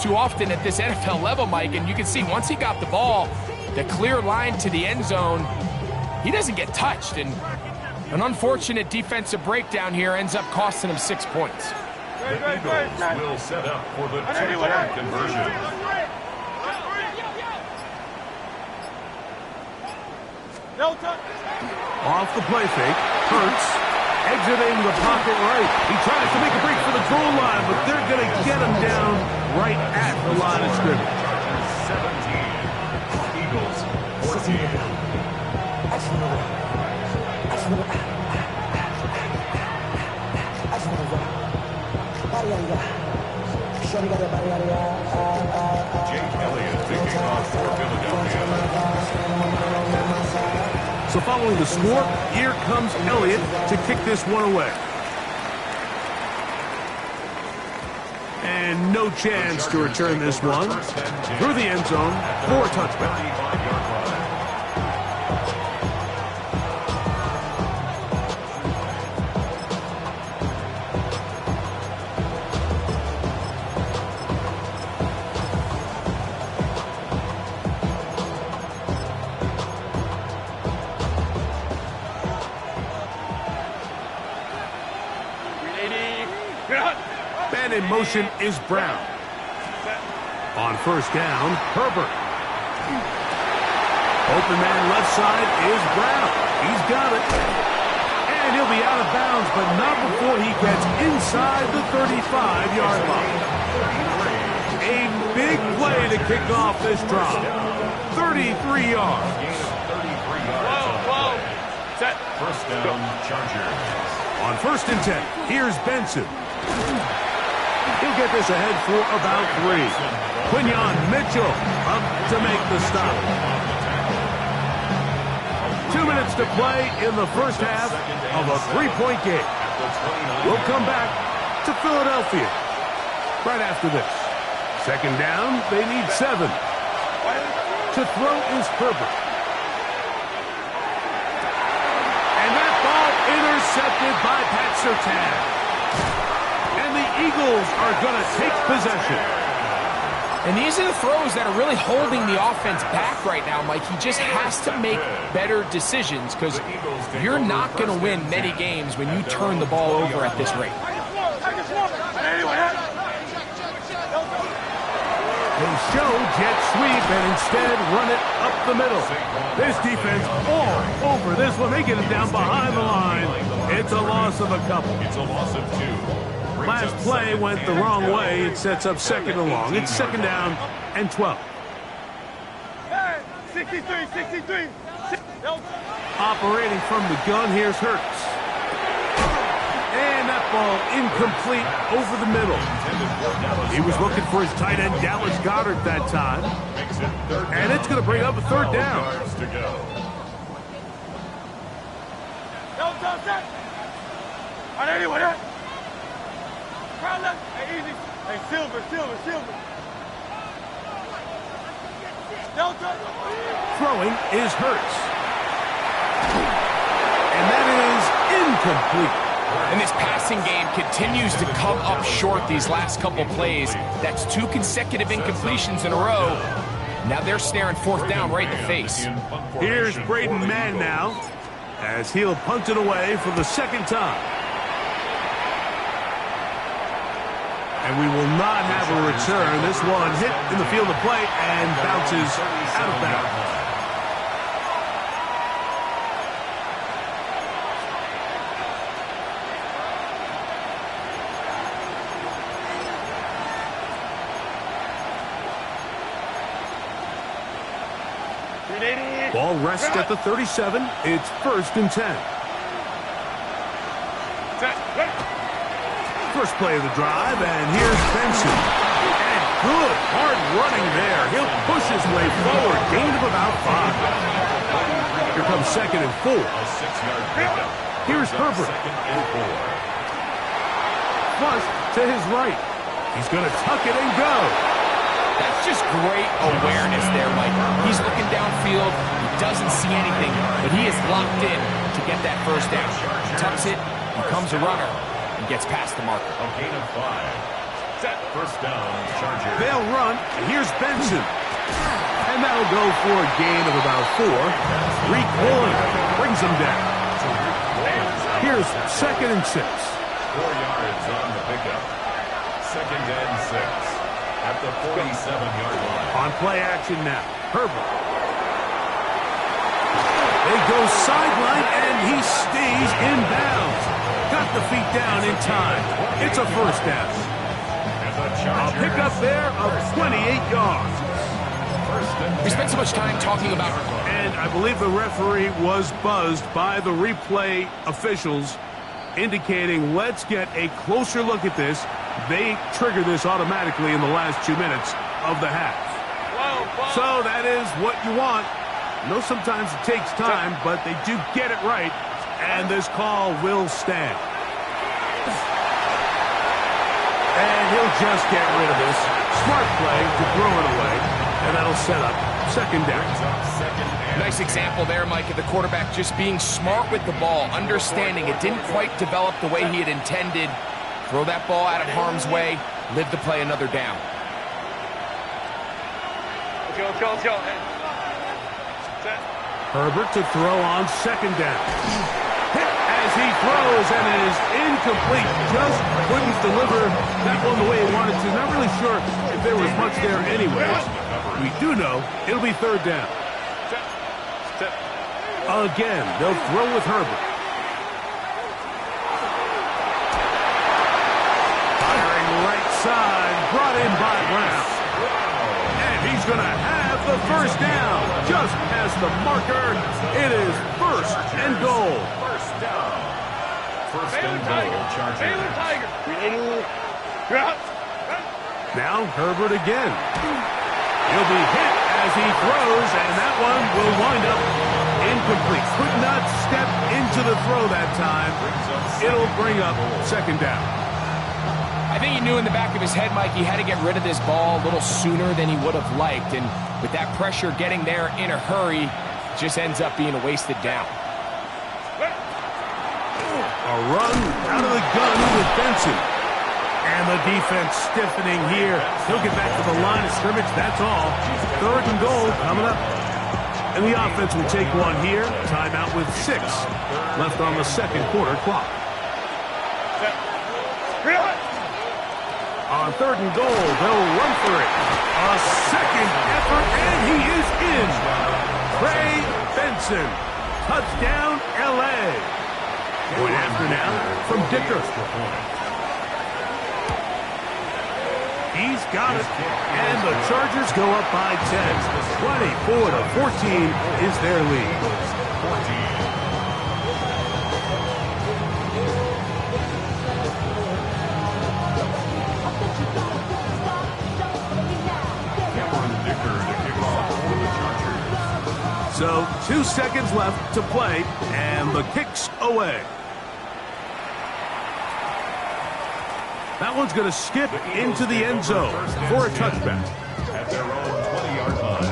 too often at this NFL level, Mike, and you can see once he got the ball, the clear line to the end zone, he doesn't get touched, and an unfortunate defensive breakdown here ends up costing him 6 points. The Eagles will set up for the two-point conversion. Off the play fake, Hurts exiting the pocket right. He tries to make a break for the goal line, but they're going to get him down right at the line of scrimmage. Chargers 17, Eagles 14. Jake Elliott taking off for Philadelphia. So following the score, here comes Elliott to kick this one away. And no chance to return this one through the end zone for a touchback. Man in motion is Brown. On first down, Herbert. Open man left side is Brown. He's got it. And he'll be out of bounds, but not before he gets inside the 35-yard line. A big play to kick off this drive. 33 yards. Set. First down, Chargers. On 1st and 10, here's Benson. He'll get this ahead for about 3. Quinyon Mitchell up to make the stop. 2 minutes to play in the first half of a 3-point game. We'll come back to Philadelphia right after this. Second down, they need 7. To throw is Herbert. And that ball intercepted by Pat Surtain. And the Eagles are going to take possession. And these are the throws that are really holding the offense back right now, Mike. He just has to make better decisions because you're not going to win many games when you turn the ball over at this rate. They show jet sweep and instead run it up the middle. This defense all over this one. They get it down behind the line. It's a loss of a couple. It's a loss of 2. Last play went the wrong way. It sets up second and long. It's second down and 12. 63. Operating from the gun, here's Hurts. And that ball incomplete over the middle. He was looking for his tight end, Dallas Goedert, that time. And it's going to bring up a 3rd down. Hey, Silver. Throwing is Hurts. And that is incomplete. And this passing game continues to come up short these last couple plays. That's 2 consecutive incompletions in a row. Now they're staring 4th down right in the face. Here's Braden Mann now as he'll punt it away for the 2nd time. And we will not have a return. This one hit in the field of play and bounces out of bounds. Ball rests at the 37. It's 1st and 10. First play of the drive, and here's Benson. And good hard running there. He'll push his way forward. Gain of about 5. Here comes 2nd and 4. A 6-yard pickup. Here's Herbert. 2nd and 4. Flush to his right. He's going to tuck it and go. That's just great awareness there, Mike. He's looking downfield. He doesn't see anything, but he is locked in to get that 1st down. He tucks it, becomes a runner, and gets past the marker. A gain of 5. First down, Chargers. They'll run. Here's Benson. And that'll go for a gain of about 4. Reek Woolen brings them down. Here's 2nd and 6. 4 yards on the pickup. 2nd and 6 at the 47-yard line. On play action now. Herbert. They go sideline, and he stays in bounds. Got the feet down in time. It's a first down. A pickup there of 28 yards. We spent so much time talking about... And I believe the referee was buzzed by the replay officials, indicating let's get a closer look at this. They trigger this automatically in the last 2 minutes of the half. So that is what you want. I know sometimes it takes time, but they do get it right, and this call will stand. And he'll just get rid of this. Smart play to throw it away, and that'll set up 2nd down. Nice example there, Mike, of the quarterback just being smart with the ball, understanding it didn't quite develop the way he had intended. Throw that ball out of harm's way, live to play another down. Let's go. Herbert to throw on 2nd down. Hit as he throws, and it is incomplete. Just couldn't deliver that one the way he wanted to. Not really sure if there was much there anyways. We do know it'll be 3rd down. Again, they'll throw with Herbert. Firing right side, brought in by Brown. And he's going to have the first down. Just past the marker, it is 1st and goal. First down. First and goal, Chargers. Baylor Tiger. Now Herbert again. He'll be hit as he throws, and that one will wind up incomplete. Could not step into the throw that time. It'll bring up 2nd down. I think he knew in the back of his head, Mike, he had to get rid of this ball a little sooner than he would have liked. And with that pressure getting there in a hurry, just ends up being a wasted down. A run out of the gun with Benson. And the defense stiffening here. He'll get back to the line of scrimmage, that's all. 3rd and goal coming up. And the offense will take one here. Timeout with 6 left on the 2nd quarter clock. On 3rd and goal, they'll run for it. A 2nd effort, and he is in. Trey Benson. Touchdown, L.A. Point after now from Dicker. He's got it. And the Chargers go up by 10. 24-14 is their lead. So 2 seconds left to play, and the kick's away. That one's going to skip into the end zone for a touchback. At their own 20-yard line.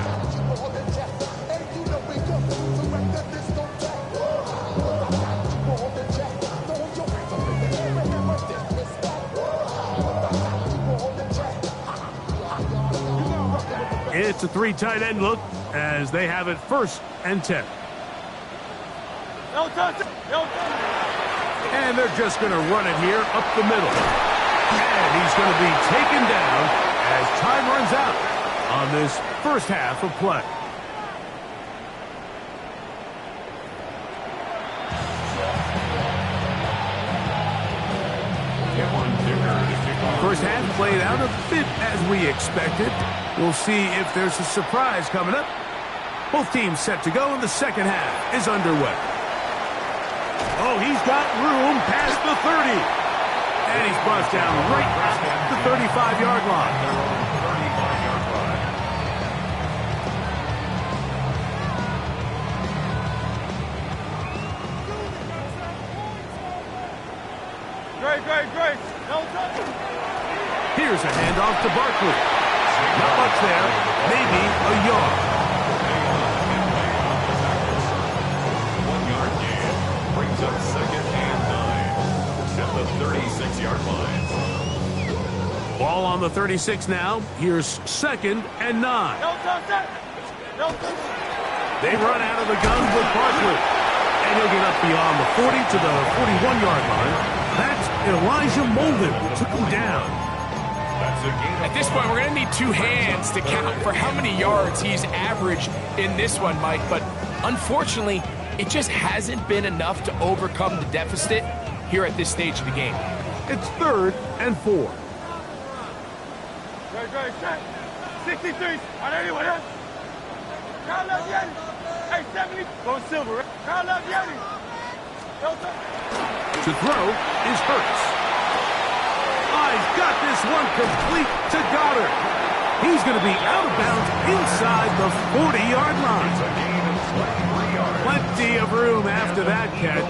It's a 3 tight end look as they have it 1st and 10. And they're just going to run it here up the middle. And he's going to be taken down as time runs out on this first half of play. First half played out a bit as we expected. We'll see if there's a surprise coming up. Both teams set to go, and the second half is underway. Oh, he's got room past the 30. And he's brought down right at the 35-yard line. Great. Here's a handoff to Barkley. Not much there, maybe a yard. 1-yard gain brings up 2nd and 9 at the 36-yard line. Ball on the 36 now. Here's 2nd and 9. No touch that. No touch. They run out of the gun with Barkley. And he'll get up beyond the 40 to the 41-yard line. That's Elijah Molden who took him down. At this point, we're going to need 2 hands to count for how many yards he's averaged in this one, Mike. But unfortunately, it just hasn't been enough to overcome the deficit here at this stage of the game. It's 3rd and 4. Great, set. 63. On anyone else? Kyle left Yeti. Hey, 70. Go silver. Kyle left Yeti. No touch. To throw is Hurts. He's got this one complete to Goddard. He's going to be out of bounds inside the 40-yard line. Plenty of room after that catch.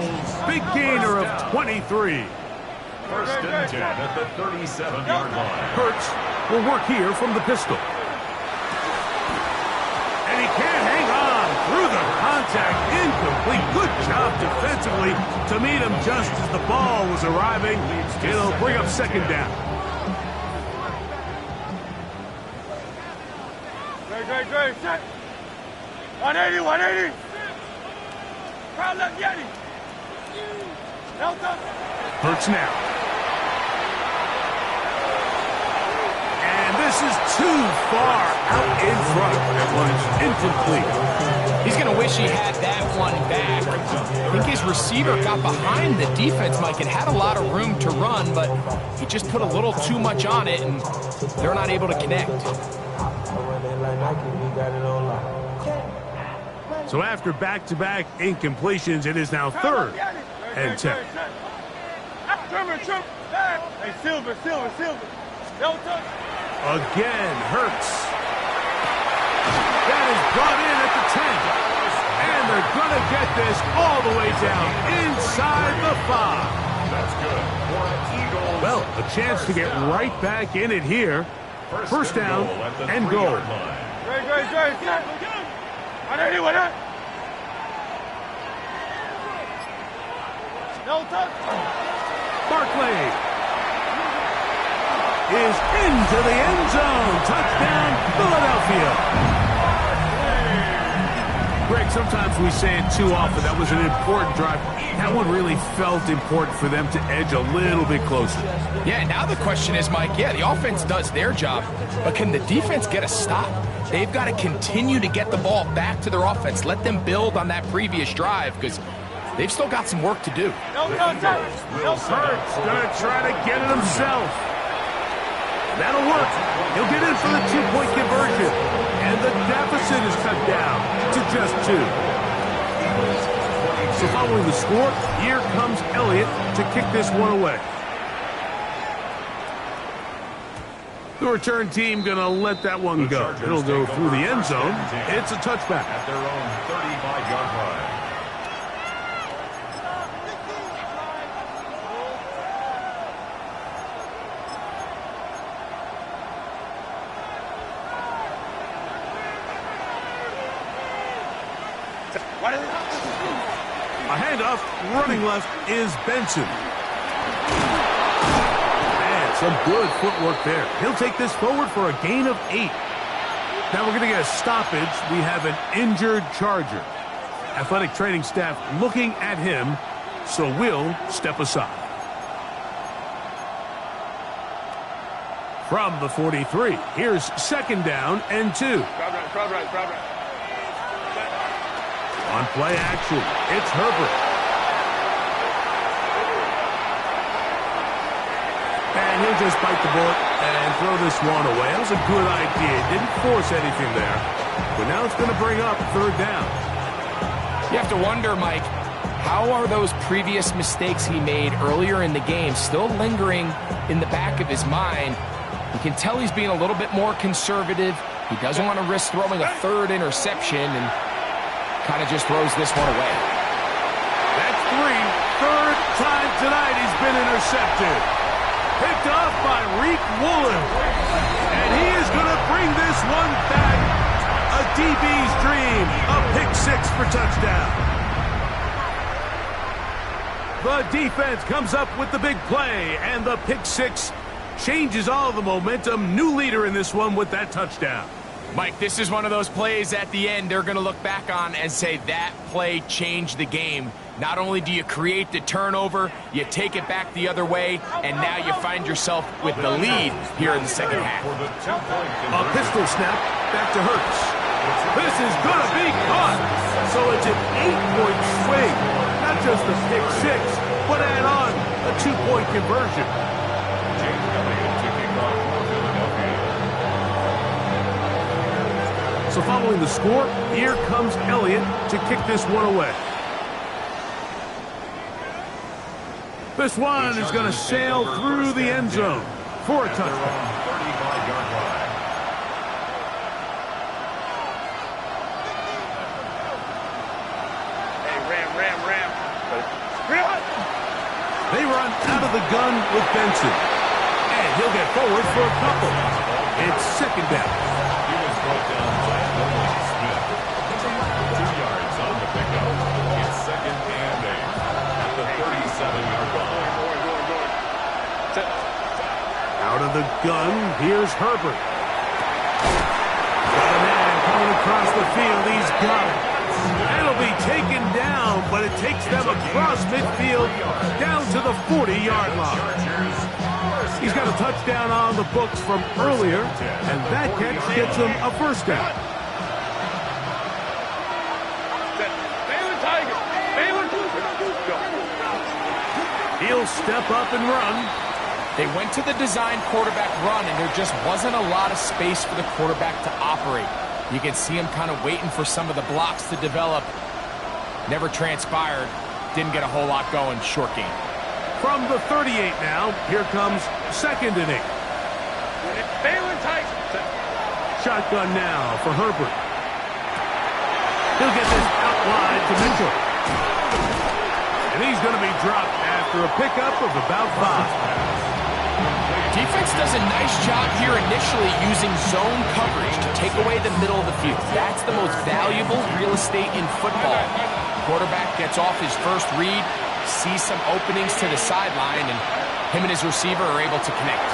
Big gainer of 23. 1st and 10 at the 37-yard line. Hurts will work here from the pistol. And he can't hang on through the contact. Incomplete. Good job defensively to meet him just as the ball was arriving. It'll bring up 2nd down. Great, set. 180, 180. Kyle left Yeti. No touch. Hurts now. And this is too far out in front. That one's incomplete. He's going to wish he had that one back. I think his receiver got behind the defense, Mike, and had a lot of room to run, but he just put a little too much on it, and they're not able to connect. So after back-to-back incompletions, it is now 3rd and 10. Hey, silver. No touch. Again, Hurts. That is brought in at the 10. And they're going to get this all the way down inside the 5. That's good. For Eagles. Well, a chance to get right back in it here. First down and goal. Great, set. 180, 180. No touch. Barkley is into the end zone. Touchdown, Philadelphia. Greg, sometimes we say it too often. That was an important drive. That one really felt important for them to edge a little bit closer. Yeah, now the question is, Mike, the offense does their job, but can the defense get a stop? They've got to continue to get the ball back to their offense. Let them build on that previous drive because they've still got some work to do. No touch. Hurts going to try to get it himself. That'll work. He'll get in for the 2-point conversion. And the deficit is cut down to just 2. So following the score, here comes Elliott to kick this one away. The return team going to let that one go. It'll go through the end zone. It's a touchback. At their own 35-yard line. A handoff, running left is Benson. And some good footwork there. He'll take this forward for a gain of 8. Now we're going to get a stoppage. We have an injured Charger. Athletic training staff looking at him, so we'll step aside. From the 43, here's 2nd down and 2. Crowd right. On play action, it's Herbert. And he'll just bite the bullet and throw this one away. That was a good idea. Didn't force anything there. But now it's going to bring up 3rd down. You have to wonder, Mike, how are those previous mistakes he made earlier in the game still lingering in the back of his mind? You can tell he's being a little bit more conservative. He doesn't want to risk throwing a 3rd interception and kind of just throws this one away. That's 3. 3rd time tonight he's been intercepted. Picked off by Reek Woolen. And he is going to bring this one back. A DB's dream. A pick 6 for touchdown. The defense comes up with the big play, and the pick 6 changes all the momentum. New leader in this one with that touchdown. Mike, this is one of those plays at the end they're going to look back on and say that play changed the game. Not only do you create the turnover, you take it back the other way, and now you find yourself with the lead here in the second half. A pistol snap back to Hurts. This is going to be caught. So it's an 8-point swing. Not just a pick six, but add on a 2-point conversion. Jake Elliott to kick off for Philadelphia. So following the score, here comes Elliott to kick this one away. This one is going to sail through the end zone for a touchdown. 35-yard line. Hey, ram. They run out of the gun with Benson. And he'll get forward for a couple. It's second down. He was brought down by Nolan Smith. 2 yards on the pickup. It's second and 8 at the 37-yard line. Out of the gun, here's Herbert. Got a man coming across the field. He's got it. It'll be taken down, but it takes them across midfield down to the 40-yard line. He's got a touchdown on the books from earlier, and that catch gets him a first down. He'll step up and run. They went to the design quarterback run, and there just wasn't a lot of space for the quarterback to operate. You can see him kind of waiting for some of the blocks to develop. Never transpired. Didn't get a whole lot going. Short game. From the 38 now, here comes second and 8. Shotgun now for Herbert. He'll get this out wide to Mitchell. And he's going to be dropped after a pickup of about 5. Defense does a nice job here initially using zone coverage to take away the middle of the field. That's the most valuable real estate in football. Quarterback gets off his first read, sees some openings to the sideline, and him and his receiver are able to connect.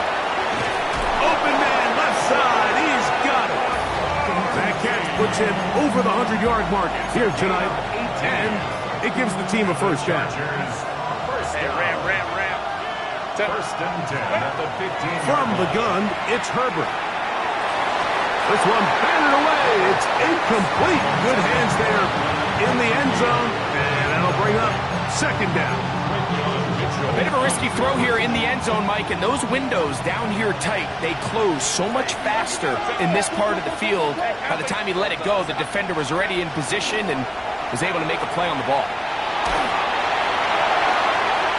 Open man, left side, he's got it. That catch puts him over the 100-yard mark here tonight, and it gives the team a first down. Hey, ram. First and 10 at the 15. From the gun, it's Herbert. This one batted away. It's incomplete. Good hands there in the end zone, and that'll bring up second down. A bit of a risky throw here in the end zone, Mike, and those windows down here tight, they close so much faster in this part of the field. By the time he let it go, the defender was already in position and was able to make a play on the ball.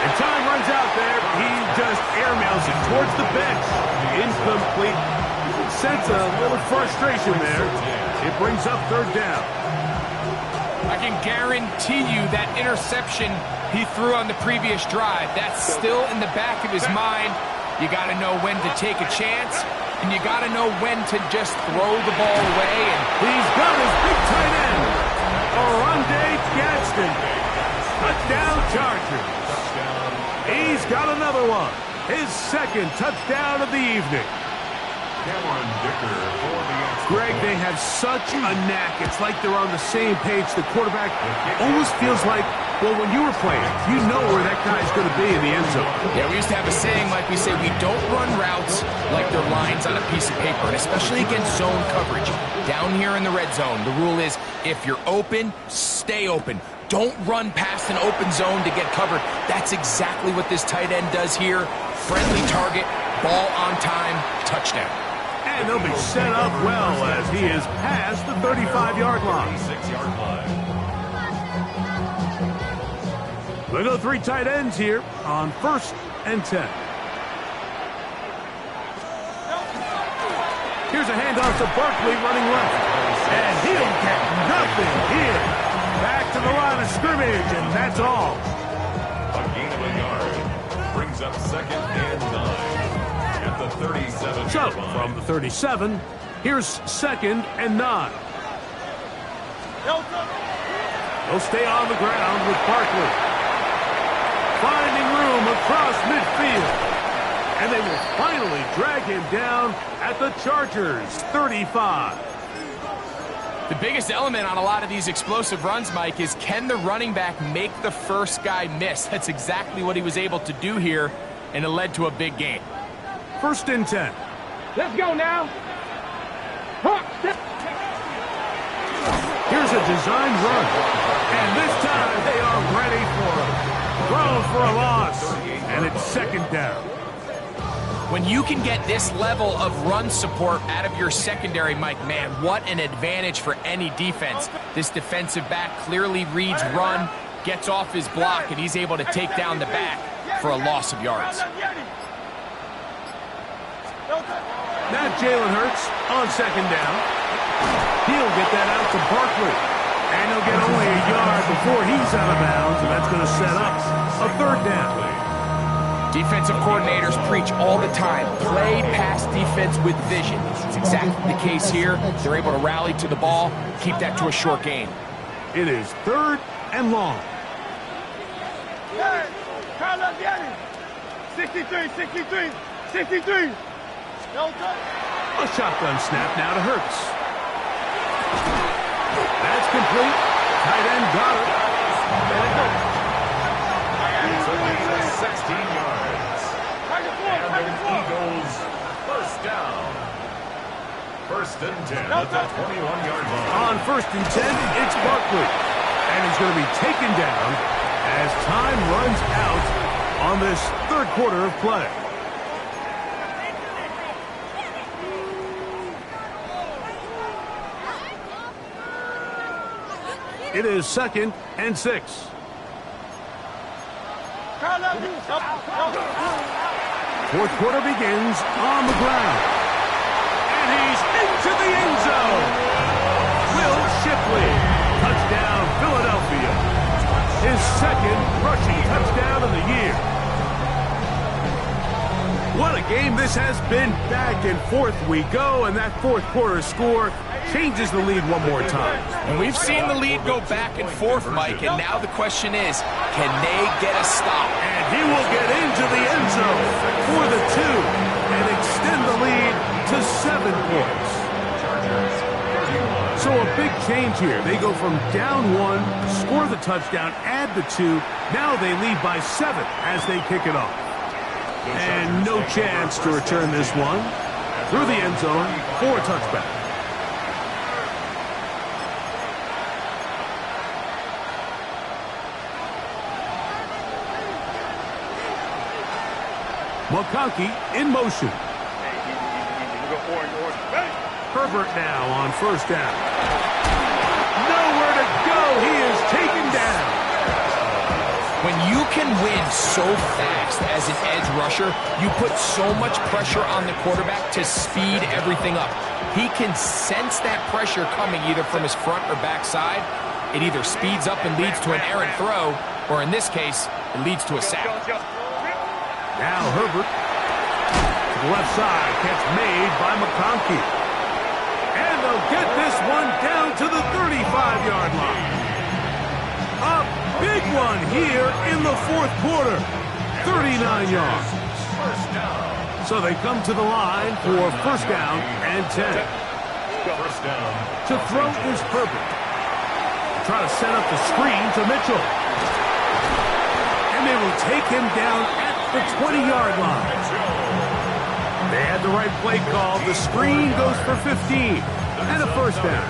And time runs out there. He just airmails it towards the bench. Incomplete. Sense a little frustration there. It brings up third down. I can guarantee you that interception he threw on the previous drive, that's still in the back of his mind. You got to know when to take a chance, and you got to know when to just throw the ball away. And he's got his big tight end, Oronde Gadsden. Touchdown Chargers. He's got another one. His second touchdown of the evening. Cameron Dicker for the extra. Greg, they have such a knack. It's like they're on the same page. The quarterback almost feels like, well, when you were playing, you know where that guy's going to be in the end zone. Yeah, we used to have a saying, like we say, we don't run routes like they're lines on a piece of paper, and especially against zone coverage. Down here in the red zone, the rule is if you're open, stay open. Don't run past an open zone to get covered. That's exactly what this tight end does here. Friendly target, ball on time, touchdown. And they'll be set up well as he is past the 35-yard line. 36-yard line. We'll go 3 tight ends here on 1st and 10. Here's a handoff to Barkley running left. And he'll get nothing here. Back to the line of scrimmage, and that's all. A gain of a yard brings up second and 9 at the 37. So, from the 37, here's second and 9. They'll stay on the ground with Barkley. Finding room across midfield. And they will finally drag him down at the Chargers' 35. The biggest element on a lot of these explosive runs, Mike, is can the running back make the first guy miss? That's exactly what he was able to do here, and it led to a big gain. 1st and 10. Let's go now. Here's a design run. And this time they are ready for it. Thrown for a loss. And it's 2nd down. When you can get this level of run support out of your secondary, Mike, man, what an advantage for any defense. This defensive back clearly reads run, gets off his block, and he's able to take down the back for a loss of yards. Now Jalen Hurts on 2nd down. He'll get that out to Barkley. And he'll get only a yard before he's out of bounds, and that's going to set up a 3rd down. Defensive coordinators preach all the time, play pass defense with vision. It's exactly the case here. They're able to rally to the ball, keep that to a short gain. It is 3rd and long. Hey, Carlos Yanni. 63, 63, 63. A shotgun snap now to Hurts. That's complete. Tight end got it. It's 16 yards. And the Eagles, 1st down. 1st and 10 at the 21-yard line. On 1st and 10, it's Barkley. And he's going to be taken down as time runs out on this 3rd quarter of play. It is 2nd and 6. 4th quarter begins on the ground. And he's into the end zone. Will Shipley. Touchdown, Philadelphia. His 2nd rushing touchdown of the year. What a game this has been. Back and forth we go, and that 4th quarter score changes the lead one more time. And we've seen the lead go back and forth, Mike, and now the question is, can they get a stop? And he will get into the end zone for the 2 and extend the lead to 7 points. So a big change here. They go from down 1, score the touchdown, add the 2. Now they lead by 7 as they kick it off. And no chance to return this one. Through the end zone for a touchback. McConkey in motion. Herbert now on 1st down. Nowhere to go. He is taken down. When you can win so fast as an edge rusher, you put so much pressure on the quarterback to speed everything up. He can sense that pressure coming either from his front or back side. It either speeds up and leads to an errant throw, or in this case, it leads to a sack. Now Herbert to the left side, catch made by McConkey. And they'll get this one down to the 35-yard line. A big one here in the 4th quarter, 39 yards. So they come to the line for 1st down and 10. To throw is Herbert. Try to set up the screen to Mitchell. And they will take him down at the 20-yard line. They had the right play call. The screen goes for 15 and a 1st down.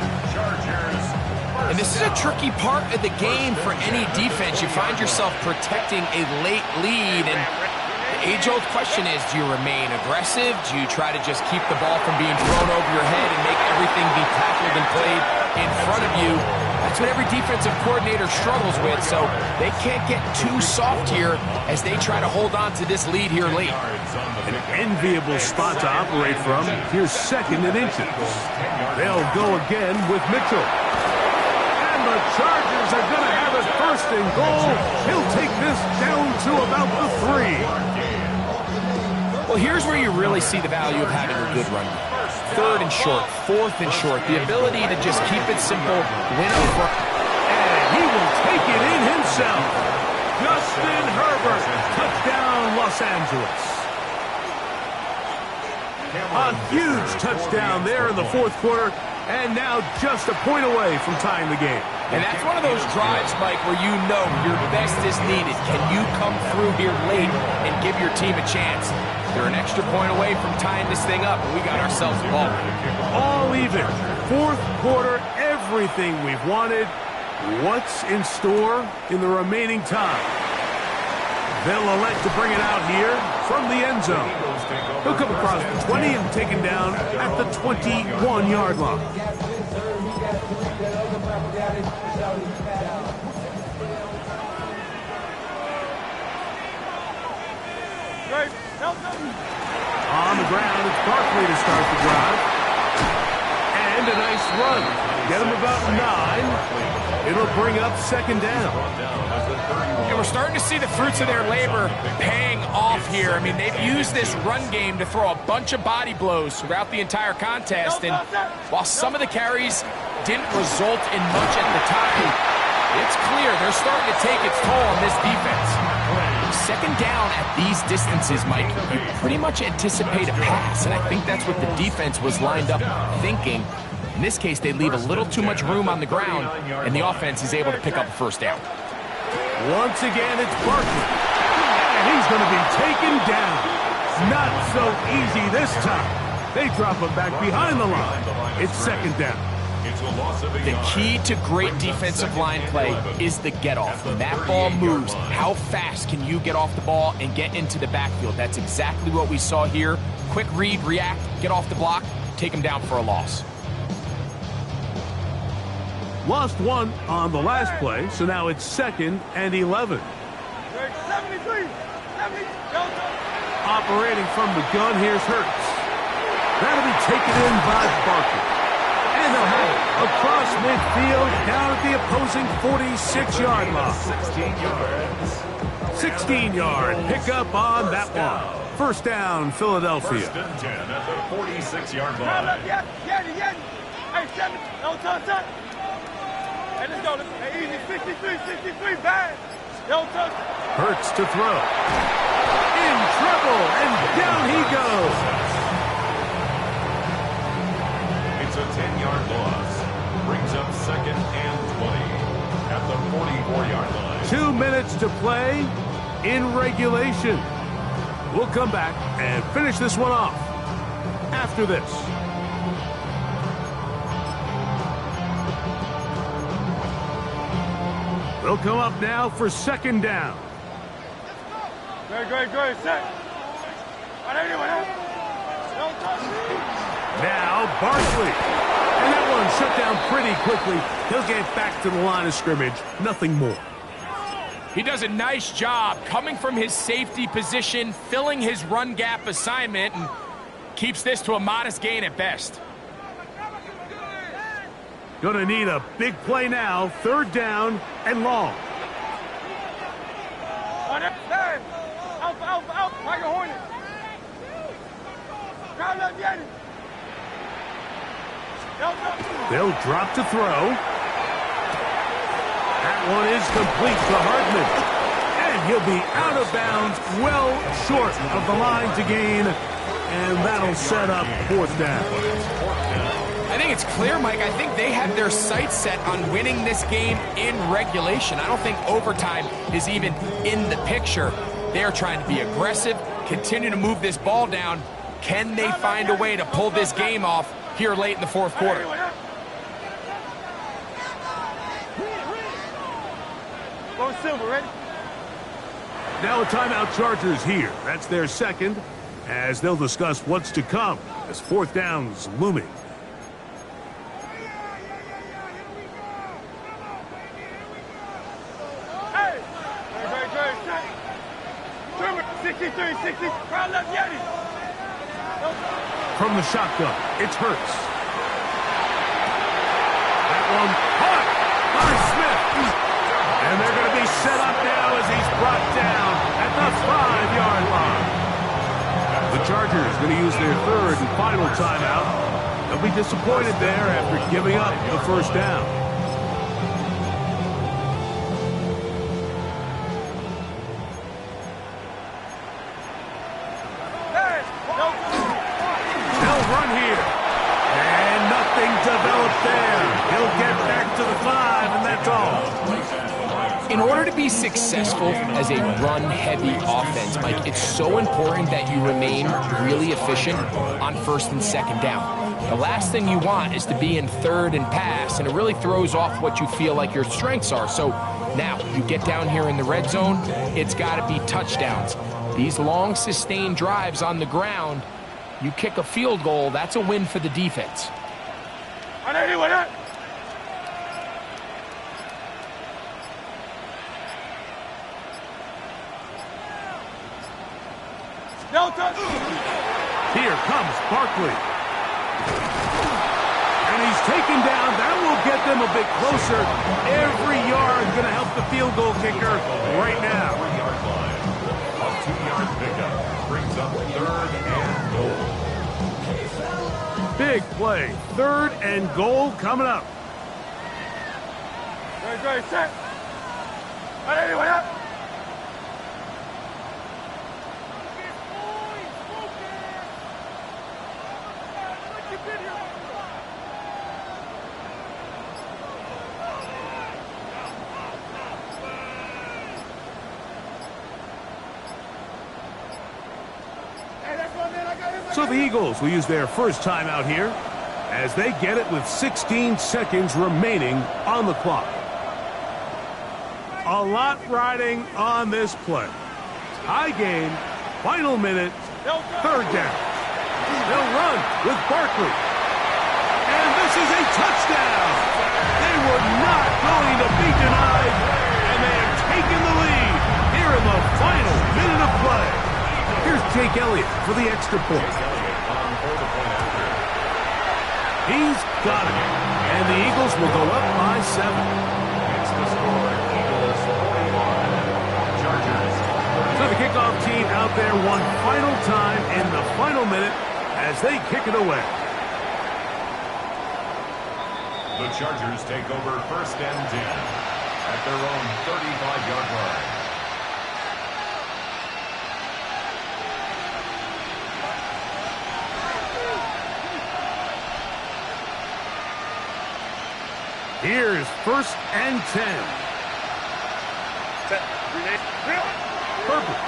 And this is a tricky part of the game for any defense. You find yourself protecting a late lead, and the age-old question is, do you remain aggressive? Do you try to just keep the ball from being thrown over your head and make everything be tackled and played in front of you? That's what every defensive coordinator struggles with, so they can't get too soft here as they try to hold on to this lead here late. An enviable spot to operate from. Here's 2nd and inches. They'll go again with Mitchell. And the Chargers are going to have it 1st and goal. He'll take this down to about the 3. Well, here's where you really see the value of having a good run. 3rd and short, 4th and short. The ability to just keep it simple, win over. And he will take it in himself. Justin Herbert, touchdown Los Angeles. A huge touchdown there in the fourth quarter, and now just a point away from tying the game. And that's one of those drives, Mike, where you know your best is needed. Can you come through here late and give your team a chance? They're an extra point away from tying this thing up, and we got ourselves a ball. All even. Fourth quarter, everything we've wanted. What's in store in the remaining time? They'll elect to bring it out here from the end zone. He'll come across the 20 and taken down at the 21-yard line. On the ground, it's Barkley to start the drive. And a nice run. Get him about 9. It'll bring up second down. And we're starting to see the fruits of their labor paying off here. I mean, they've used this run game to throw a bunch of body blows throughout the entire contest. And while some of the carries didn't result in much at the time, it's clear they're starting to take its toll on this defense. Second down at these distances, Mike, you pretty much anticipate a pass, and I think that's what the defense was lined up thinking. In this case, they leave a little too much room on the ground, and the offense is able to pick up a first down. Once again, it's Barkley, and he's going to be taken down. Not so easy this time. They drop him back behind the line. It's second down. The key to great defensive line play is the get-off. When that ball moves, how fast can you get off the ball and get into the backfield? That's exactly what we saw here. Quick read, react, get off the block, take him down for a loss. Lost one on the last play, so now it's 2nd and 11. 73. Operating from the gun, here's Hurts. That'll be taken in by Barkley. And they'll have it across midfield down at the opposing 46-yard line. 16-yard pickup on that one. First down, Philadelphia. First and 10 at the 46-yard line. Hey, 7. No touch. Hey, let's go. Hey, easy. 63, bad. No touch. Hurts to throw. In trouble, and down he goes. It's a 10-yard loss. Brings up 2nd and 20 at the 44-yard line. 2 minutes to play in regulation. We'll come back and finish this one off after this. They'll come up now for second down. Great. Set. Now Barkley. And that one shut down pretty quickly. He'll get back to the line of scrimmage. Nothing more. He does a nice job coming from his safety position, filling his run gap assignment, and keeps this to a modest gain at best. Gonna need a big play now. Third down and long. Out. Tiger Hornet. Crowd left Yeti. They'll drop to throw. That one is complete to Hardman. And he'll be out of bounds, well short of the line to gain. And that'll set up fourth down. I think it's clear, Mike. I think they have their sights set on winning this game in regulation. I don't think overtime is even in the picture. They're trying to be aggressive, continue to move this ball down. Can they find a way to pull this game off here late in the fourth quarter? Go Silver, ready? Now a timeout, Chargers here. That's their second, as they'll discuss what's to come as fourth down's looming. Hey! Great. 63, crowd left Yeti. From the shotgun, it's Hurts. That one caught by Smith. And they're going to be set up now as he's brought down at the 5-yard line. The Chargers going to use their third and final timeout. They'll be disappointed there after giving up the first down. to the 5, and that's all. In order to be successful as a run-heavy offense, Mike, it's so important that you remain really efficient on first and second down. The last thing you want is to be in third and pass, and it really throws off what you feel like your strengths are. So now you get down here in the red zone, it's got to be touchdowns. These long, sustained drives on the ground, you kick a field goal, that's a win for the defense. Here comes Barkley. And he's taken down. That will get them a bit closer. Every yard going to help the field goal kicker right now. 3-yard line. A 2-yard pickup brings up 3rd and goal. Big play. 3rd and goal coming up. Ready, set. Ready, up. So the Eagles will use their first time out here as they get it with 16 seconds remaining on the clock. A lot riding on this play. High game, final minute, 3rd down. They'll run with Barkley. And this is a touchdown. They were not going to be denied, and they have taken the lead here in the final minute of play. Here's Jake Elliott for the extra point. He's got it. And the Eagles will go up by 7. It's the score. Eagles 41. Chargers. So the kickoff team out there one final time in the final minute as they kick it away. The Chargers take over 1st and 10 at their own 35-yard line. Here's 1st and 10. Perfect.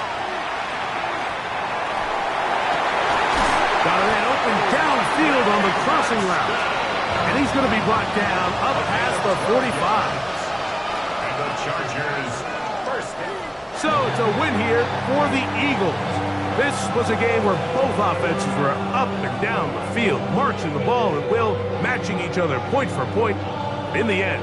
Got a man open downfield on the crossing route. And he's going to be brought down up past the 45. And the Chargers first. So it's a win here for the Eagles. This was a game where both offenses were up and down the field, marching the ball at will, matching each other point for point. In the end,